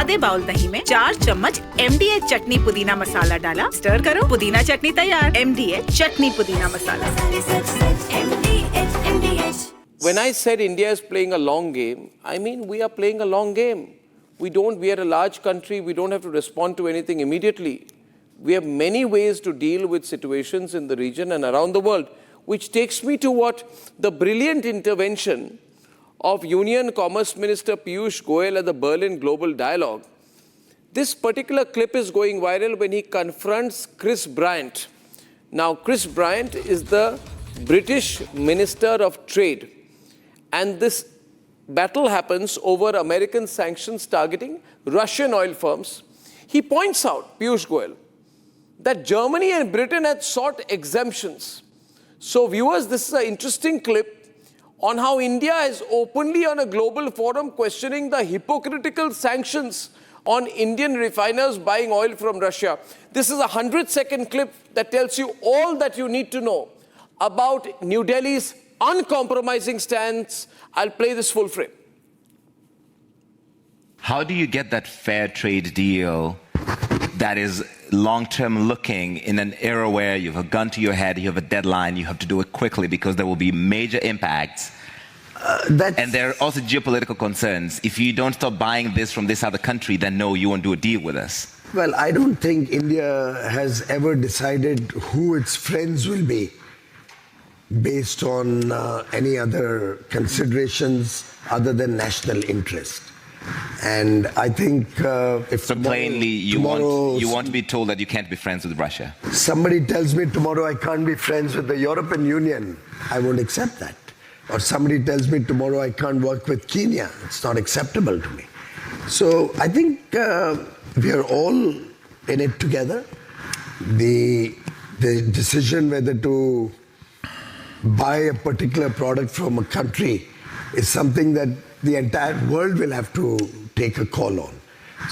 आधे बाउल दही में 4 चम्मच MDH चटनी पुदीना मसाला डाला, स्टर करो, पुदीना चटनी तैयार। MDH चटनी पुदीना मसाला। When I said India is playing a long game, I mean we are playing a long game. We are a large country, we don't have to respond to anything immediately. We have many ways to deal with situations in the region and around the world, which takes me to what the brilliant intervention of Union Commerce Minister Piyush Goyal at the Berlin Global Dialogue. This particular clip is going viral when he confronts Chris Bryant. Now, Chris Bryant is the British Minister of Trade. And this battle happens over American sanctions targeting Russian oil firms. He points out, Piyush Goyal, that Germany and Britain had sought exemptions. So viewers, this is an interesting clip on how India is openly on a global forum questioning the hypocritical sanctions on Indian refiners buying oil from Russia. This is a 100-second clip that tells you all that you need to know about New Delhi's uncompromising stance. I'll play this full frame. How do you get that fair trade deal that is long-term looking in an era where you have a gun to your head, you have a deadline, you have to do it quickly because there will be major impacts? And there are also geopolitical concerns. If you don't stop buying this from this other country, then no, you won't do a deal with us. Well, I don't think India has ever decided who its friends will be based on any other considerations other than national interest. And I think if so plainly you want to be told that you can't be friends with Russia. Somebody tells me tomorrow I can't be friends with the European Union, I won't accept that. Or somebody tells me tomorrow I can't work with Kenya, it's not acceptable to me. So I think we are all in it together. The decision whether to buy a particular product from a country is something that the entire world will have to take a call on.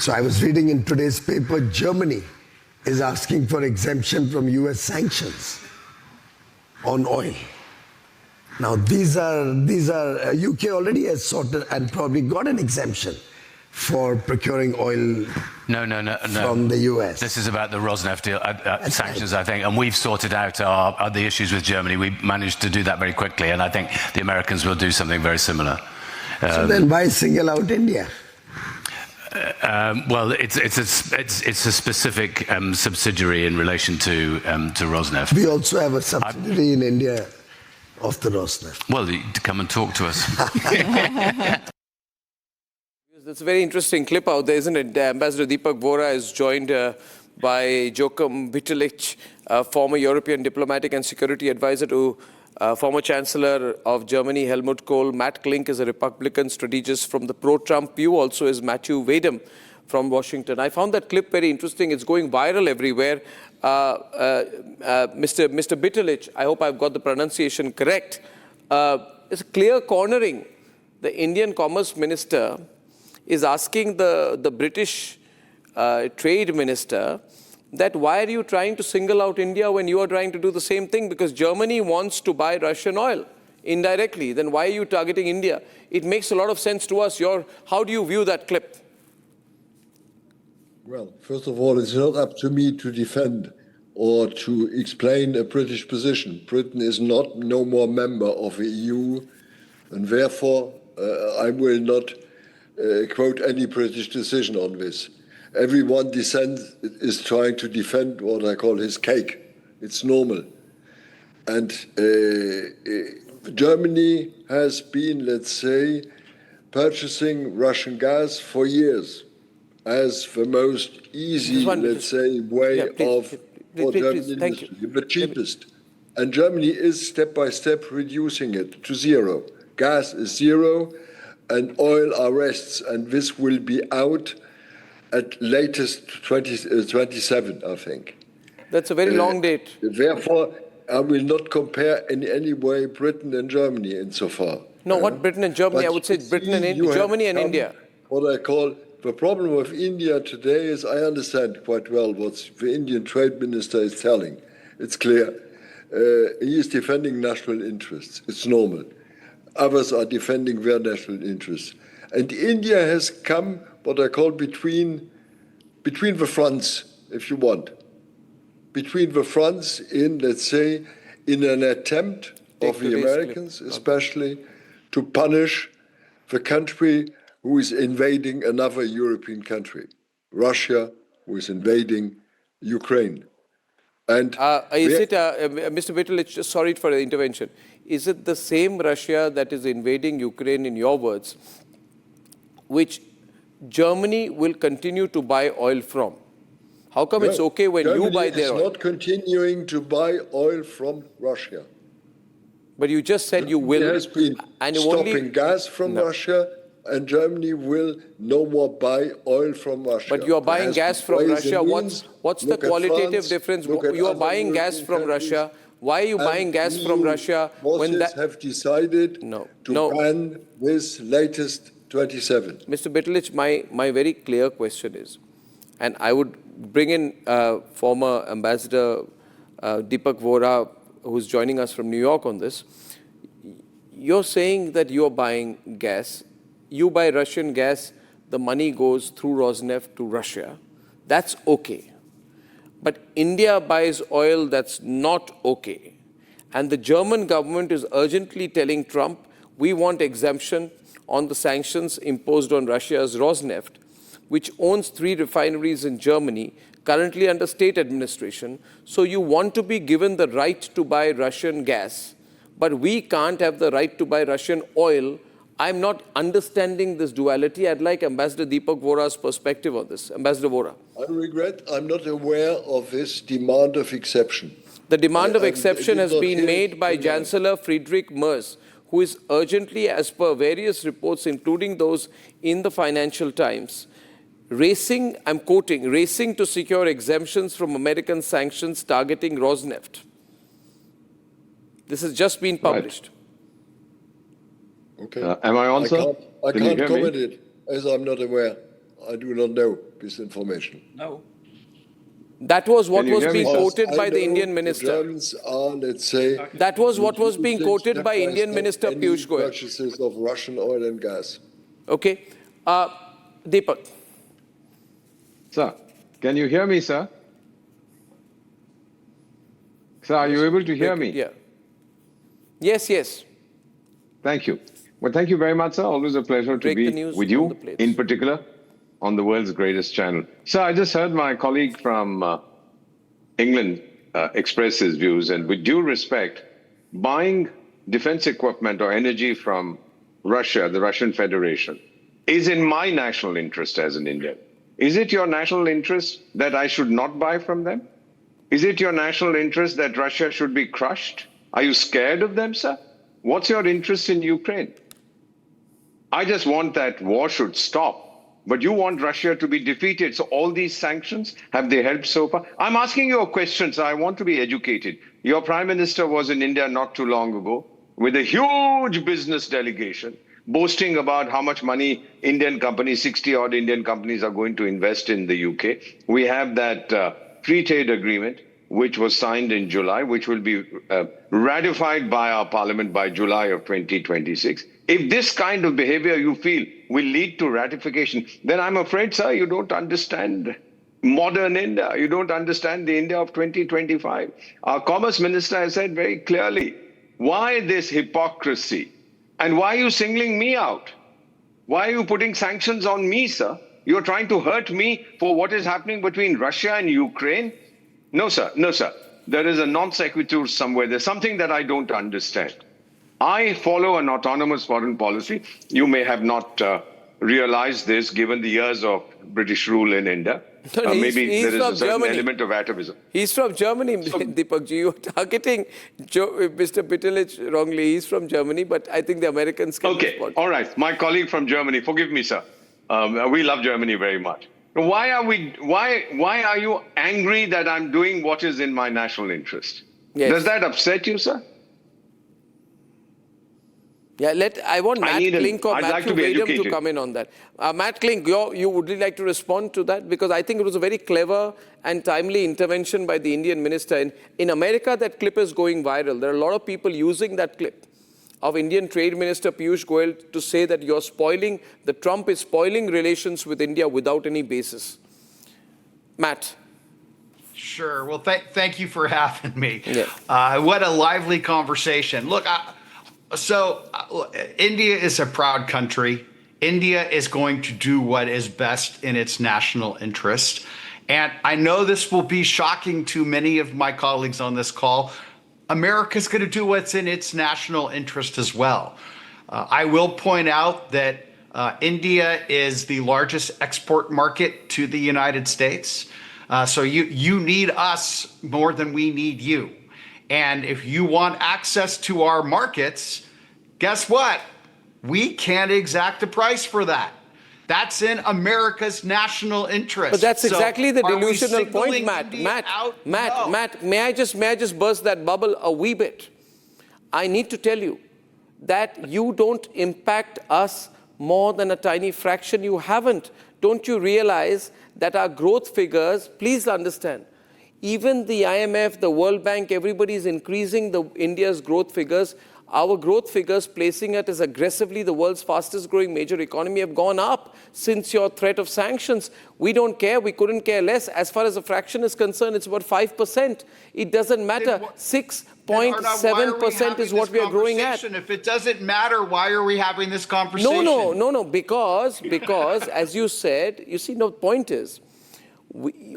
So I was reading in today's paper, Germany is asking for exemption from US sanctions on oil. Now these are UK already has sorted and probably got an exemption for procuring oil from the US. This is about the Rosneft deal, sanctions, right. I think, and we've sorted out the issues with Germany. We managed to do that very quickly, and I think the Americans will do something very similar. So then why single out India? Well, it's a specific subsidiary in relation to Rosneft. We also have a subsidiary in India of the Rosneft. Well, come and talk to us. That's a very interesting clip out there, isn't it? Ambassador Deepak Vora is joined by Joachim Vittelich, former European diplomatic and security advisor to former Chancellor of Germany, Helmut Kohl. Matt Klink is a Republican strategist from the pro-Trump view. Also is Matthew Wadham from Washington. I found that clip very interesting. It's going viral everywhere. Mr. Vittelich, I hope I've got the pronunciation correct. It's a clear cornering. The Indian Commerce Minister is asking the British Trade Minister that why are you trying to single out India when you are trying to do the same thing? Because Germany wants to buy Russian oil indirectly. Then why are you targeting India? It makes a lot of sense to us. How do you view that clip? Well, first of all, it's not up to me to defend or to explain a British position. Britain is no more member of the EU, and therefore I will not quote any British decision on this. Everyone is trying to defend what I call his cake. It's normal. And Germany has been, let's say, purchasing Russian gas for years as the most easy, let's say, way of for German industry, the cheapest. And Germany is step by step reducing it to zero. Gas is zero and oil arrests, and this will be out at latest 2027, I think. That's a very long date. Therefore, I will not compare in any way Britain and Germany insofar. No, what Britain and Germany? I would say Britain and Germany and India. What I call the problem with India today is I understand quite well what the Indian Trade Minister is telling. It's clear. He is defending national interests. It's normal. Others are defending their national interests. And India has come what I call between the fronts, if you want. Between the fronts in, let's say, in an attempt of the Americans, especially, to punish the country who is invading another European country, Russia, who is invading Ukraine. And Mr. Vittel, sorry for the intervention. Is it the same Russia that is invading Ukraine, in your words, which Germany will continue to buy oil from? How come it's okay when Germany you buy their oil? is not continuing to buy oil from Russia. But you just said you will. It has been stopping gas from Russia, and Germany will no more buy oil from Russia. But you are buying gas from Russia. What's the qualitative difference? You are buying gas from Russia. Why are you buying gas from Russia when that have decided to ban this latest 27? Mr. Bittelich, my very clear question is, and I would bring in former Ambassador Deepak Vora, who's joining us from New York on this. You're saying that you're buying gas. You buy Russian gas, the money goes through Rosneft to Russia. That's okay. But India buys oil, that's not okay. And the German government is urgently telling Trump, we want exemption on the sanctions imposed on Russia's Rosneft, which owns 3 refineries in Germany, currently under state administration. So you want to be given the right to buy Russian gas, but we can't have the right to buy Russian oil. I'm not understanding this duality. I'd like Ambassador Deepak Vora's perspective on this. Ambassador Vora. I regret I'm not aware of this demand of exception. The demand of exception has been made by Chancellor Friedrich Merz, who is urgently, as per various reports, including those in the Financial Times, racing, I'm quoting, racing to secure exemptions from American sanctions targeting Rosneft. This has just been published. Okay. Am I on, sir? I can't comment it, as I'm not aware. I do not know this information. No. That was what was being quoted by the Indian minister. Germans are, let's say... That was what was being quoted by Indian Minister Piyush Goyal. Purchases of Russian oil and gas. Okay. Deepak. Sir, can you hear me, sir? Sir, are you able to hear me? Yeah. Yes, yes. Thank you. Well, thank you very much, sir. Always a pleasure to be with you, in particular, on the world's greatest channel. Sir, I just heard my colleague from England express his views, and with due respect, buying defense equipment or energy from Russia, the Russian Federation, is in my national interest as an Indian. Is it your national interest that I should not buy from them? Is it your national interest that Russia should be crushed? Are you scared of them, sir? What's your interest in Ukraine? I just want that war should stop, but you want Russia to be defeated. So all these sanctions, have they helped so far? I'm asking you a question, so I want to be educated. Your Prime Minister was in India not too long ago with a huge business delegation, boasting about how much money Indian companies, 60-odd Indian companies are going to invest in the UK. We have that free trade agreement, which was signed in July, which will be ratified by our parliament by July of 2026. If this kind of behavior you feel will lead to ratification, then I'm afraid, sir, you don't understand modern India. You don't understand the India of 2025. Our Commerce Minister has said very clearly, why this hypocrisy? And why are you singling me out? Why are you putting sanctions on me, sir? You're trying to hurt me for what is happening between Russia and Ukraine? No, sir. No, sir. There is a non sequitur somewhere. There's something that I don't understand. I follow an autonomous foreign policy. You may have not realized this, given the years of British rule in India. Maybe there is a certain element of atavism. He's from Germany, Deepak ji. You're targeting Mr. Bittelich wrongly. He's from Germany, but I think the Americans can respond. All right. My colleague from Germany, forgive me, sir. We love Germany very much. Why are you angry that I'm doing what is in my national interest? Yes. Does that upset you, sir? Yeah, I want Matt Klink or Matthew Vadum to come in on that. Matt Klink, you would like to respond to that? Because I think it was a very clever and timely intervention by the Indian minister. In America, that clip is going viral. There are a lot of people using that clip. of Indian Trade Minister Piyush Goyal to say that Trump is spoiling relations with India without any basis. Matt. Sure. Well, thank you for having me. Yeah. What a lively conversation. Look, India is a proud country. India is going to do what is best in its national interest. And I know this will be shocking to many of my colleagues on this call. America's going to do what's in its national interest as well. I will point out that India is the largest export market to the United States. So you need us more than we need you. And if you want access to our markets, guess what? We can't exact a price for that. That's in America's national interest. But that's exactly the delusional point, signaling Matt. India out? No. Matt, may I just burst that bubble a wee bit? I need to tell you that you don't impact us more than a tiny fraction. You haven't. Don't you realize that our growth figures, please understand, even the IMF, the World Bank, everybody is increasing India's growth figures. Our growth figures, placing it as aggressively the world's fastest growing major economy, have gone up since your threat of sanctions. We don't care. We couldn't care less. As far as a fraction is concerned, it's about 5%. It doesn't matter. 6.7% is what we are growing at. If it doesn't matter, why are we having this conversation? No. Because as you said, you see, the point is,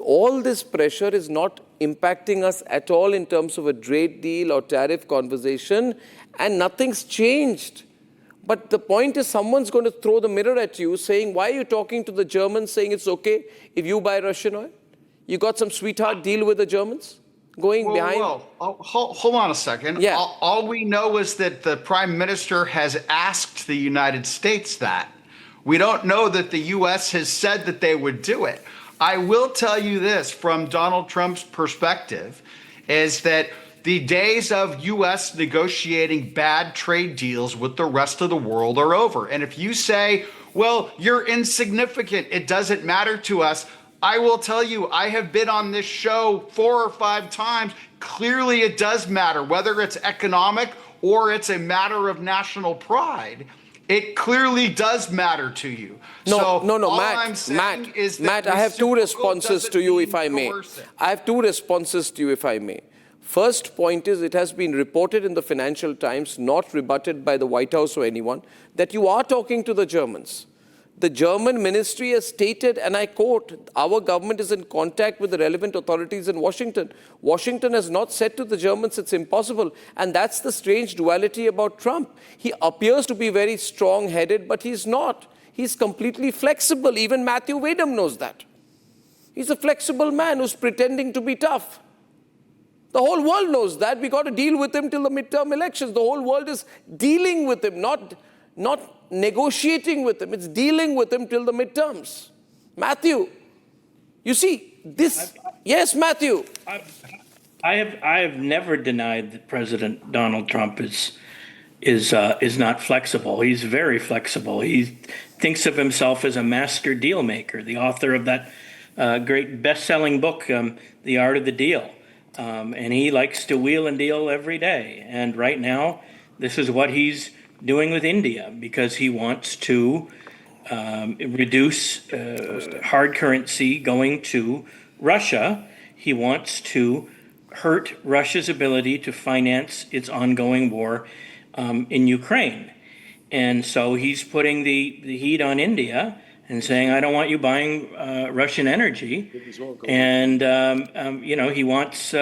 all this pressure is not impacting us at all in terms of a trade deal or tariff conversation, and nothing's changed. But the point is, someone's going to throw the mirror at you saying, why are you talking to the Germans saying it's okay if you buy Russian oil? You got some sweetheart deal with the Germans behind? Hold on a second. Yeah. All we know is that the Prime Minister has asked the United States that. We don't know that the U.S. has said that they would do it. I will tell you this from Donald Trump's perspective, is that the days of U.S. negotiating bad trade deals with the rest of the world are over. And if you say, well, you're insignificant, it doesn't matter to us, I will tell you, I have been on this show 4 or 5 times. Clearly, it does matter, whether it's economic or it's a matter of national pride. It clearly does matter to you. No, Matt, I have 2 responses to you, if I may. I have 2 responses to you, if I may. First point is, it has been reported in the Financial Times, not rebutted by the White House or anyone, that you are talking to the Germans. The German ministry has stated, and I quote, our government is in contact with the relevant authorities in Washington. Washington has not said to the Germans it's impossible. And that's the strange duality about Trump. He appears to be very strong-headed, but he's not. He's completely flexible. Even Matthew Wadham knows that. He's a flexible man who's pretending to be tough. The whole world knows that. We got to deal with him till the midterm elections. The whole world is dealing with him, not negotiating with him. It's dealing with him till the midterms. Matthew, you see, this... Yes, Matthew. I have never denied that President Donald Trump is not flexible. He's very flexible. He thinks of himself as a master deal maker, the author of that great best-selling book, The Art of the Deal. And he likes to wheel and deal every day. And right now, this is what he's doing with India, because he wants to reduce hard currency going to Russia. He wants to hurt Russia's ability to finance its ongoing war in Ukraine. And so he's putting the heat on India and saying, I don't want you buying Russian energy. And, he wants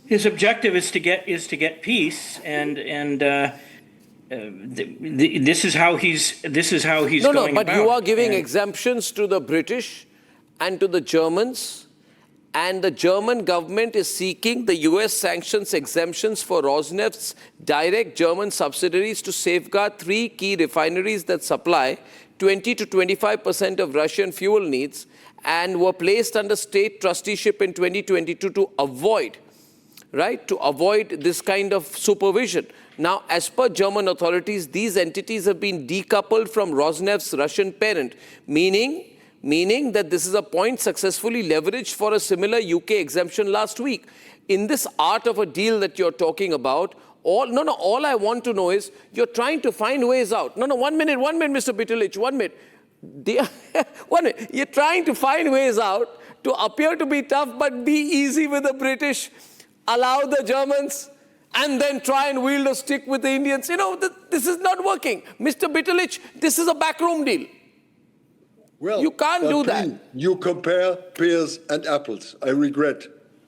his objective is to get peace, and this is how he's going about. No, but you are giving exemptions to the British and to the Germans, and the German government is seeking the US sanctions exemptions for Rosneft's direct German subsidiaries to safeguard 3 key refineries that supply 20 to 25% of Russian fuel needs and were placed under state trusteeship in 2022 to avoid this kind of supervision. Now, as per German authorities, these entities have been decoupled from Rosneft's Russian parent, meaning that this is a point successfully leveraged for a similar UK exemption last week. In this art of a deal that you're talking about, All I want to know is you're trying to find ways out. No, 1 minute, Mr. Pitalich, 1 minute. 1 minute. You're trying to find ways out to appear to be tough, but be easy with the British, allow the Germans, and then try and wield a stick with the Indians. This is not working. Mr. Pitalich, this is a backroom deal. Well, you can't do that. You compare pears and apples. I regret.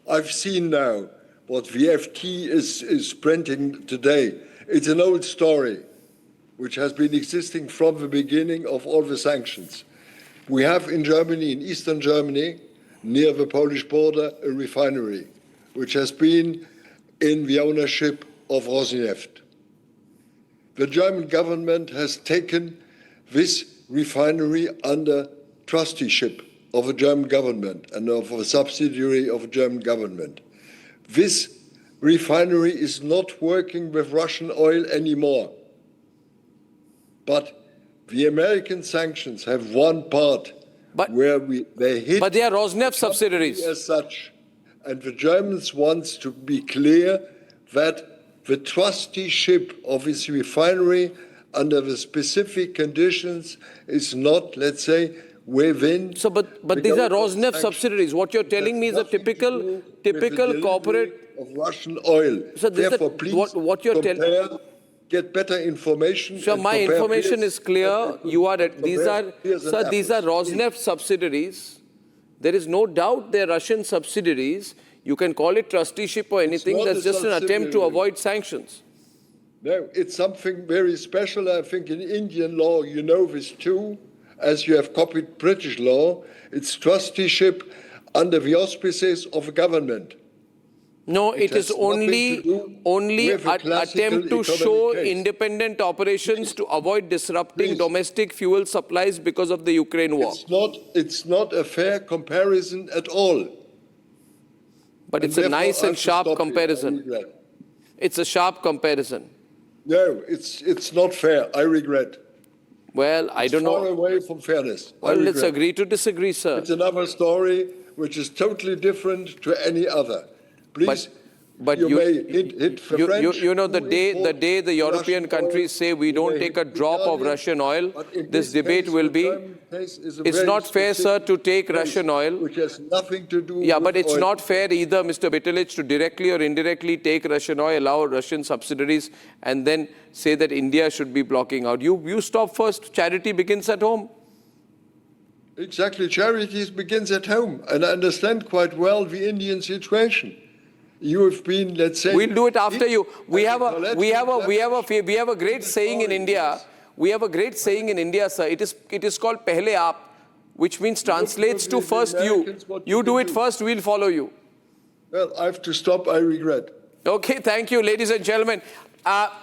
I've seen now what VFT is printing today. It's an old story which has been existing from the beginning of all the sanctions. We have in Germany, in eastern Germany, near the Polish border, a refinery which has been in the ownership of Rosneft. The German government has taken this refinery under trusteeship of the German government and of a subsidiary of the German government. This refinery is not working with Russian oil anymore. But the American sanctions have one part where they hit. But they are Rosneft subsidiaries. As such. And the Germans want to be clear that the trusteeship of this refinery under the specific conditions is not, let's say, within. So, but these are Rosneft subsidiaries. What you're telling me is a typical corporate of Russian oil. So therefore, please what you're telling. Get better information. So my information is clear. These are Rosneft subsidiaries. There is no doubt they're Russian subsidiaries. You can call it trusteeship or anything. That's just an attempt to avoid sanctions. No, it's something very special. I think in Indian law, you know this too, as you have copied British law. It's trusteeship under the auspices of a government. No, it is only attempt to show independent operations to avoid disrupting domestic fuel supplies because of the Ukraine war. It's not a fair comparison at all. But it's a nice and sharp comparison. It's a sharp comparison. No, it's not fair. I regret. Well, I don't know. Far away from fairness. Well, let's agree to disagree, sir. It's another story which is totally different to any other. Please, but you know, the day the European countries say we don't take a drop of Russian oil, this debate will be, it's not fair, sir, to take Russian oil. Which has nothing to do with but it's oil. not fair either, Mr. Pitalich, to directly or indirectly take Russian oil, allow Russian subsidiaries, and then say that India should be blocking out. You stop first. Charity begins at home. Exactly. Charity begins at home. And I understand quite well the Indian situation. You have been, let's say... We'll do it after you. We have a great saying in India. We have a great saying in India, sir. It is called Pehle Aap, which means translates to first you. You do it first, we'll follow you. Well, I have to stop. I regret. Okay, thank you, ladies and gentlemen.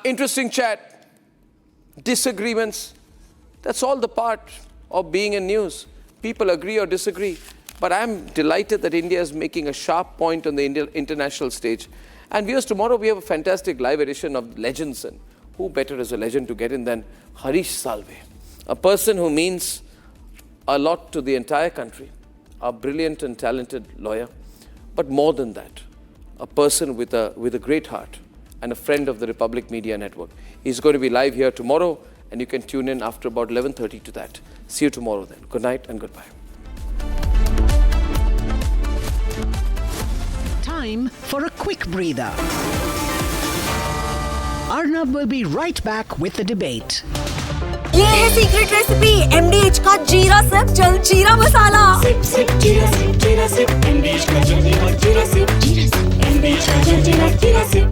Interesting chat. Disagreements. That's all the part of being in news. People agree or disagree. But I'm delighted that India is making a sharp point on the international stage. And viewers, tomorrow we have a fantastic live edition of Legends. And who better is a legend to get in than Harish Salve, a person who means a lot to the entire country, a brilliant and talented lawyer. But more than that, a person with a great heart and a friend of the Republic Media Network. He's going to be live here tomorrow, and you can tune in after about 11:30 to that. See you tomorrow then. Good night and goodbye. Time for a quick breather. Arnab will be right back with the debate. ये है secret recipe MDH का जीरा SIP जल जीरा मसाला। SIP SIP जीरा SIP MDH का जल जीरा सिप।